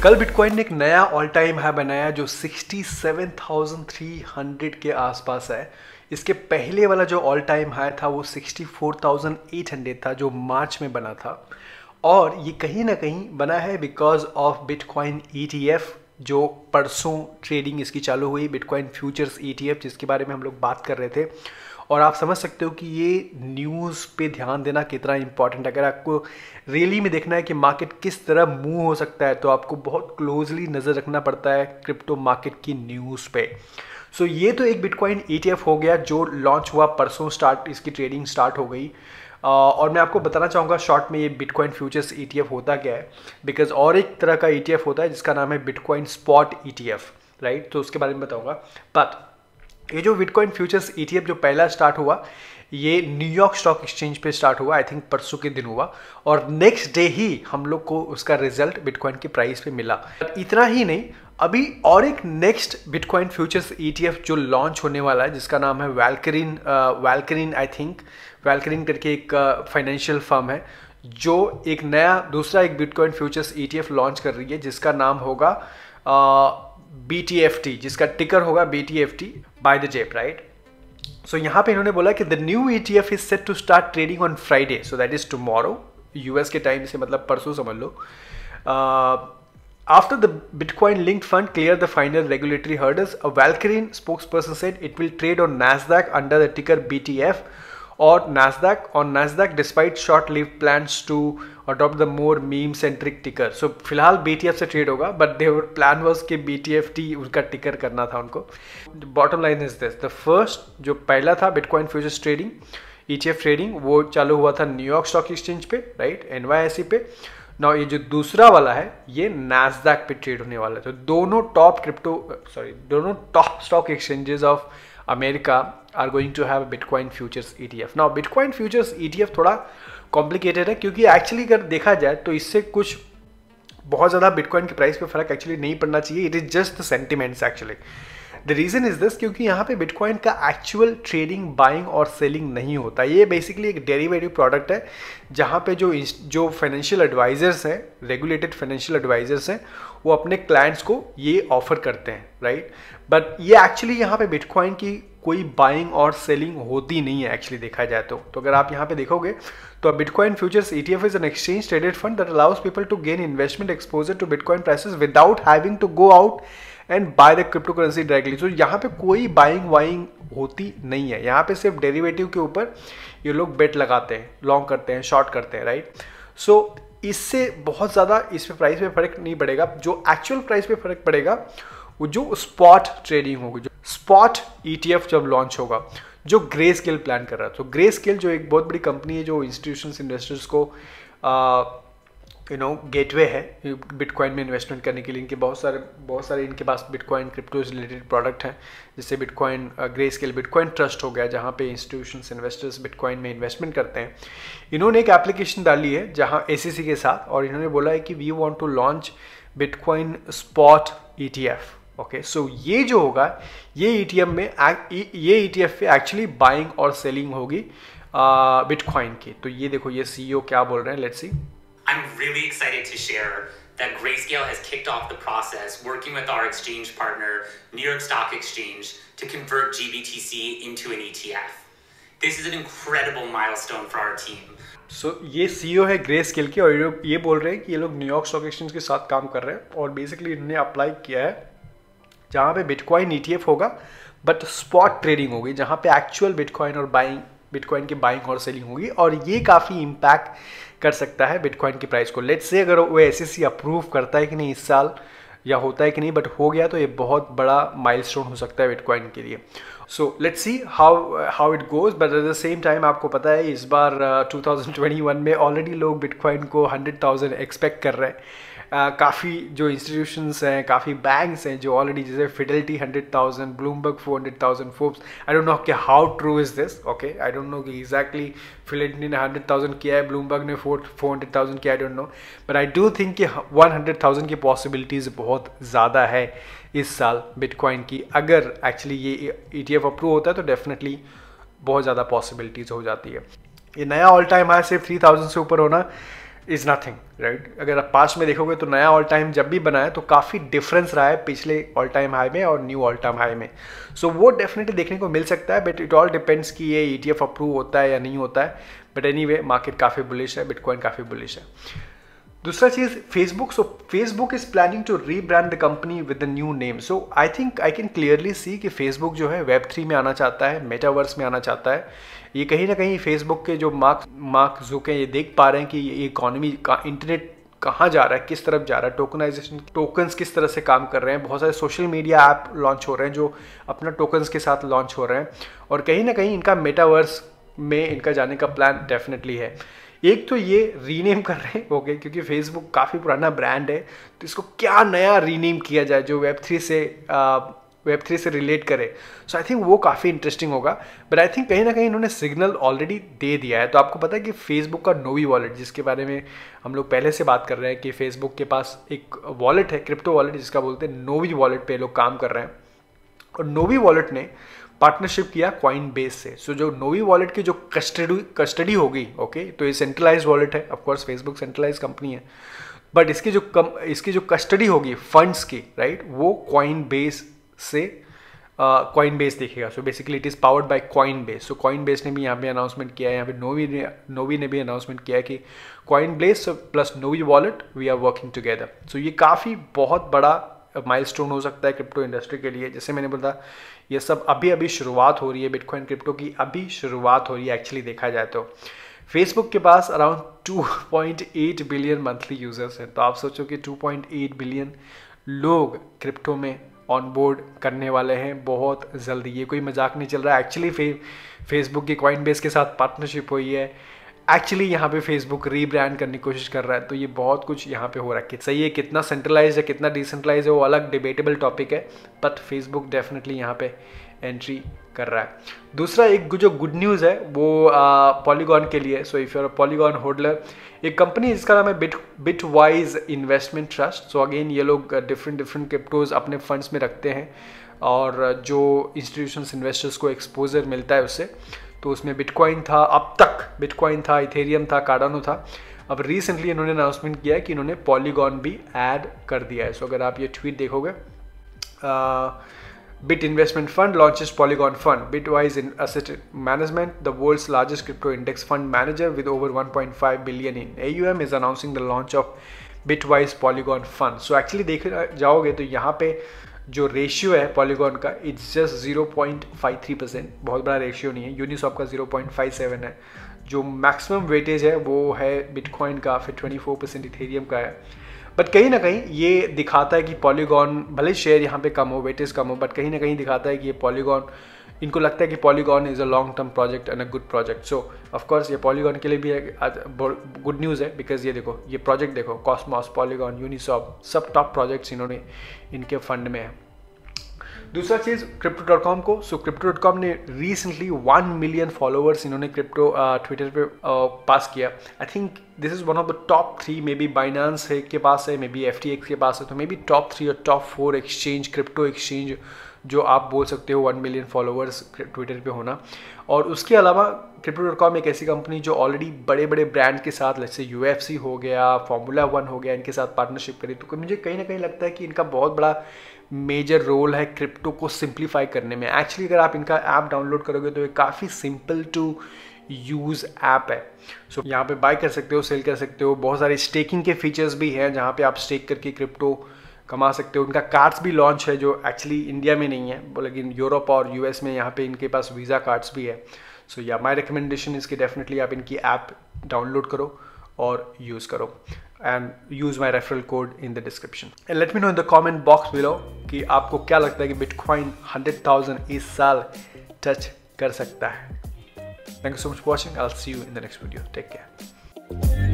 कल बिटकॉइन ने एक नया ऑल टाइम हाई बनाया जो 67,300 के आसपास है। इसके पहले वाला जो ऑल टाइम हाई था वो 64,800 था जो मार्च में बना था। और ये कहीं ना कहीं बना है बिकॉज ऑफ बिटकॉइन ETF जो परसों ट्रेडिंग इसकी चालू हुई, बिटकॉइन फ्यूचर्स ETF जिसके बारे में हम लोग बात कर रहे थे। और आप समझ सकते हो कि ये न्यूज़ पे ध्यान देना कितना इंपॉर्टेंट है। अगर आपको रियली में देखना है कि मार्केट किस तरह मूव हो सकता है तो आपको बहुत क्लोजली नज़र रखना पड़ता है क्रिप्टो मार्केट की न्यूज़ पे। सो ये तो एक बिटकॉइन ETF हो गया जो लॉन्च हुआ परसों, स्टार्ट इसकी ट्रेडिंग स्टार्ट हो गई। और मैं आपको बताना चाहूँगा शॉर्ट में ये बिटकॉइन फ्यूचर्स ETF होता क्या है, बिकॉज और एक तरह का ETF होता है जिसका नाम है बिटकॉइन स्पॉट ETF, राइट। तो उसके बारे में बताऊँगा। बट ये जो बिटकॉइन फ्यूचर्स ETF जो पहला स्टार्ट हुआ ये न्यूयॉर्क स्टॉक एक्सचेंज पे स्टार्ट हुआ, आई थिंक परसों के दिन हुआ। और नेक्स्ट डे ही हम लोग को उसका रिजल्ट बिटकॉइन की प्राइस पे मिला। इतना ही नहीं, अभी और एक नेक्स्ट बिटकॉइन फ्यूचर्स ETF जो लॉन्च होने वाला है जिसका नाम है वैल्करिन आई थिंक वैल्करिन करके एक फाइनेंशियल फर्म है जो एक नया दूसरा एक बिटकॉइन फ्यूचर्स ETF लॉन्च कर रही है जिसका नाम होगा BTFT, जिसका टिकर होगा BTFT बाय द जेप, राइट। सो यहाँ पे इन्होंने बोला कि the new ETF is set to start trading on Friday, so that is tomorrow, US के टाइम से मतलब परसों समझ लो। After the Bitcoin linked fund cleared the final regulatory hurdles, a Valkyrie spokesperson said it will trade on Nasdaq under the ticker BTF or Nasdaq despite short-lived plans to adopt the more meme-centric ticker. So फिलहाल BTF से trade होगा, but their plan was कि BTFT उनका टिकर करना था उनको। Bottom line is this: the first जो पहला था Bitcoin futures trading ETF trading वो चालू हुआ था न्यूयॉर्क स्टॉक एक्सचेंज पे, राइट, NYSE पे। नाउ ये जो दूसरा वाला है ये Nasdaq पे ट्रेड होने वाला है। तो दोनों top stock exchanges of America are going to have bitcoin futures ETF। Now bitcoin futures ETF थोड़ा कॉम्प्लिकेटेड है क्योंकि एक्चुअली अगर देखा जाए तो इससे कुछ बहुत ज़्यादा बिटकॉइन के प्राइस पे फर्क एक्चुअली नहीं पड़ना चाहिए। It is just the sentiments actually. The reason is this क्योंकि यहाँ पे बिटकॉइन का एक्चुअल ट्रेडिंग, बाइंग और सेलिंग नहीं होता। ये बेसिकली एक डेरिवेटिव प्रोडक्ट है जहाँ पे जो फाइनेंशियल एडवाइजर्स हैं, रेगुलेटेड फाइनेंशियल एडवाइजर्स हैं, वो अपने क्लाइंट्स को ये ऑफर करते हैं, राइट। बट ये एक्चुअली यहाँ पे बिटकॉइन की कोई बाइंग और सेलिंग होती नहीं है एक्चुअली देखा जाए तो अगर आप यहाँ पे देखोगे तो bitcoin futures ETF is an exchange traded fund that allows people to gain investment exposure to bitcoin prices without having to go out and buy the cryptocurrency directly. तो यहाँ पे कोई बाइंग वाइंग होती नहीं है, यहाँ पे सिर्फ डेरिवेटिव के ऊपर ये लोग बेट लगाते हैं, लॉन्ग करते हैं, शॉर्ट करते हैं, राइट। सो इससे बहुत ज़्यादा इस पे प्राइस पे फर्क नहीं पड़ेगा। जो एक्चुअल प्राइस पे फर्क पड़ेगा वो जो स्पॉट ट्रेडिंग होगी, जो स्पॉट ETF जब लॉन्च होगा, जो ग्रे स्केल प्लान कर रहा है। तो ग्रे स्केल जो एक बहुत बड़ी कंपनी है जो इंस्टीट्यूशंस इन्वेस्टर्स को गेटवे है बिटकॉइन में इन्वेस्टमेंट करने के लिए। इनके बहुत सारे इनके पास बिटकॉइन क्रिप्टो रिलेटेड प्रोडक्ट हैं, जैसे bitcoin grey scale bitcoin trust हो गया जहाँ पे इंस्टीट्यूशंस इन्वेस्टर्स बिटकॉइन में इन्वेस्टमेंट करते हैं। इन्होंने एक एप्लीकेशन डाली है जहाँ SEC के साथ, और इन्होंने बोला है कि we want to launch bitcoin spot ETF। Okay, so ये जो होगा ये ETF पे एक्चुअली बाइंग और सेलिंग होगी बिटकॉइन की। तो ये देखो ये CEO क्या बोल रहे हैं, let's see. I'm really excited to share that Grayscale has kicked off the process working with our exchange partner, New York Stock Exchange, to convert GBTC into an ETF. This is an incredible milestone for our team. So, ये CEO है Grayscale के, और ये बोल रहे हैं कि ये लोग न्यूयॉर्क स्टॉक एक्सचेंज के साथ काम कर रहे हैं और बेसिकली इन्होंने अप्लाई किया है जहाँ पे बिटकॉइन ETF होगा बट स्पॉट ट्रेडिंग होगी, जहाँ पे एक्चुअल बिटकॉइन की बाइंग और सेलिंग होगी, और ये काफ़ी इम्पैक्ट कर सकता है बिटकॉइन की प्राइस को। लेट्स से अगर वो SEC अप्रूव करता है कि नहीं इस साल, या होता है कि नहीं, बट हो गया तो ये बहुत बड़ा माइलस्टोन हो सकता है बिटकॉइन के लिए। So let's see how it goes. But at the same time आपको पता है इस बार 2021 में ऑलरेडी लोग बिटकॉइन को 100,000 एक्सपेक्ट कर रहे हैं। काफ़ी जो इंस्टीट्यूशंस हैं, काफ़ी बैंक्स हैं जो ऑलरेडी, जैसे Fidelity 100,000, Bloomberg 400,000, Forbes, I don't know कि how true is this, okay, I don't know कि एग्जैक्टली फिडेलिटी ने 100,000 किया है, ब्लूमबर्ग ने 400,000 किया, I don't know, but I do think कि 100,000 की पॉसिबिलिटीज़ बहुत ज़्यादा है इस साल बिटकॉइन की। अगर एक्चुअली ये ETF अप्रूव होता है तो डेफिनेटली बहुत ज़्यादा पॉसिबिलिटीज़ हो जाती है। ये नया ऑल टाइम हाई सिर्फ 3,000 से ऊपर होना इज़ नथिंग, राइट। अगर आप पास्ट में देखोगे तो नया ऑल टाइम जब भी बना है तो काफ़ी डिफरेंस रहा है पिछले ऑल टाइम हाई में और न्यू ऑल टाइम हाई में। सो वो डेफिनेटली देखने को मिल सकता है, बट इट ऑल डिपेंड्स कि ये ETF अप्रूव होता है या नहीं होता है। बट एनीवे मार्केट काफ़ी बुलिश है, बिटकॉइन काफ़ी बुलिश है। दूसरा चीज़ Facebook. So Facebook is planning to rebrand the company with the new name. So I think I can clearly see कि फेसबुक जो है Web3 में आना चाहता है, मेटावर्स में आना चाहता है। ये कहीं ना कहीं फेसबुक के जो मार्क ज़ुकरबर्ग ये देख पा रहे हैं कि ये इकोनॉमी का इंटरनेट कहाँ जा रहा है, किस तरफ जा रहा है, टोकनाइजेशन टोकन्स किस तरह से काम कर रहे हैं। बहुत सारे सोशल मीडिया ऐप लॉन्च हो रहे हैं जो अपना टोकन्स के साथ लॉन्च हो रहे हैं, और कहीं ना कहीं इनका मेटावर्स में इनका जाने का प्लान डेफिनेटली है। एक तो ये रीनेम कर रहे हैं, ओके, क्योंकि फेसबुक काफ़ी पुराना ब्रांड है, तो इसको क्या नया रीनेम किया जाए जो Web3 से रिलेट करे। सो आई थिंक वो काफ़ी इंटरेस्टिंग होगा। बट आई थिंक कहीं ना कहीं इन्होंने सिग्नल ऑलरेडी दे दिया है। तो आपको पता है कि फेसबुक का नोवी वॉलेट, जिसके बारे में हम लोग पहले से बात कर रहे हैं कि फेसबुक के पास एक वॉलेट है, क्रिप्टो वॉलेट, जिसका बोलते हैं नोवी वॉलेट पे लोग काम कर रहे हैं। और नोवी वॉलेट ने पार्टनरशिप किया कॉइनबेस से। सो जो नोवी वॉलेट की जो कस्टडी होगी, ओके, तो ये सेंट्रलाइज वॉलेट है। ऑफकोर्स फेसबुक सेंट्रलाइज कंपनी है, बट इसकी जो कस्टडी होगी फंड्स की, राइट, वो कॉइनबेस से कॉइनबेस देखेगा। So basically it is powered by Coinbase. So Coinbase ने भी यहाँ पे अनाउंसमेंट किया है, यहाँ पे नोवी ने भी अनाउंसमेंट किया है कि Coinbase plus Novi wallet we are working together. So ये काफ़ी बहुत बड़ा माइलस्टोन हो सकता है क्रिप्टो इंडस्ट्री के लिए। जैसे मैंने बोला, ये सब अभी शुरुआत हो रही है, बिटकॉइन क्रिप्टो की अभी शुरुआत हो रही है एक्चुअली देखा जाए तो। फेसबुक के पास अराउंड 2.8 बिलियन मंथली यूजर्स हैं। तो आप सोचो कि 2.8 बिलियन लोग क्रिप्टो में ऑन बोर्ड करने वाले हैं बहुत जल्दी। ये कोई मजाक नहीं चल रहा है। एक्चुअली फेसबुक की कॉइनबेस के साथ पार्टनरशिप हुई है। एक्चुअली यहाँ पे फेसबुक रीब्रांड करने की कोशिश कर रहा है। तो ये बहुत कुछ यहाँ पे हो रहा है। सही है, कितना सेंट्रलाइज है कितना डिसेंट्रलाइज है वो अलग डिबेटेबल टॉपिक है, बट फेसबुक डेफिनेटली यहाँ पे एंट्री कर रहा है। दूसरा एक जो गुड न्यूज़ है वो पॉलीगॉन के लिए। So if you are Polygon holder, एक कंपनी जिसका नाम है Bitwise investment trust. So again ये लोग डिफरेंट क्रिप्टोज अपने फंड्स में रखते हैं, और जो इंस्टीट्यूशंस इन्वेस्टर्स को एक्सपोजर मिलता है उससे, तो उसमें बिटकॉइन था, अब तक बिटकॉइन था, इथेरियम था, कार्डानो था। अब रिसेंटली इन्होंने अनाउंसमेंट किया है कि इन्होंने पॉलीगॉन भी ऐड कर दिया है। सो अगर आप ये ट्वीट देखोगे, Bit Investment Fund launches Polygon Fund. Bitwise Asset Management, the world's largest crypto index fund manager with over 1.5 billion in AUM, is announcing the launch of Bitwise Polygon Fund. So actually देख जाओगे तो यहाँ पे जो ratio है polygon का, it's just 0.53%। बहुत बड़ा रेशियो नहीं है। यूनिसॉप का 0.57 है। जो मैक्सिमम वेटेज है वो है बिटकॉइन का, फिर 24% इथेरियम का है। बट कहीं ना कहीं ये दिखाता है कि पॉलीगॉन, भले शेयर यहाँ पे कम हो, वेटेज कम हो, बट कहीं ना कहीं दिखाता है कि ये पॉलीगॉन, इनको लगता है कि polygon is a long term project and a good project. So of course ये पॉलीगॉन के लिए भी गुड न्यूज़ है, बिकॉज ये देखो, ये प्रोजेक्ट देखो, कॉस्मोस, पॉलीगॉन, यूनिसॉप, सब टॉप प्रोजेक्ट्स इन्होंने इनके फंड में है। दूसरा चीज़ Crypto.com को। सो Crypto.com ने रिसेंटली 1 मिलियन फॉलोअर्स इन्होंने क्रिप्टो ट्विटर पे पास किया। I think this is one of the top 3, may be Binance के पास है, मे बी FTX के पास है, तो मे बी टॉप 3 और टॉप 4 एक्सचेंज, क्रिप्टो एक्सचेंज जो आप बोल सकते हो 1 मिलियन फॉलोअर्स ट्विटर पे होना। और उसके अलावा Crypto.com एक ऐसी कंपनी जो ऑलरेडी बड़े ब्रांड के साथ, जैसे UFC हो गया, Formula 1 हो गया, इनके साथ पार्टनरशिप करी। तो मुझे कहीं ना कहीं लगता है कि इनका बहुत बड़ा मेजर रोल है क्रिप्टो को सिंप्लीफाई करने में। एक्चुअली अगर आप इनका ऐप डाउनलोड करोगे तो ये काफ़ी सिंपल टू यूज़ ऐप है। सो यहाँ पे बाय कर सकते हो, सेल कर सकते हो। बहुत सारे स्टेकिंग के फीचर्स भी हैं जहाँ पे आप स्टेक करके क्रिप्टो कमा सकते हो। उनका कार्ड्स भी लॉन्च है जो एक्चुअली इंडिया में नहीं है, लेकिन यूरोप और US में यहाँ पे इनके पास वीज़ा कार्ड्स भी है। सो या माई रिकमेंडेशन इसकी डेफिनेटली आप इनकी ऐप डाउनलोड करो और यूज़ करो, and use my referral code in the description and let me know in the comment box below कि आपको क्या लगता है कि बिटकॉइन 100,000 इस साल टच कर सकता है। Thank you so much for watching. I'll see you in the next video. Take care.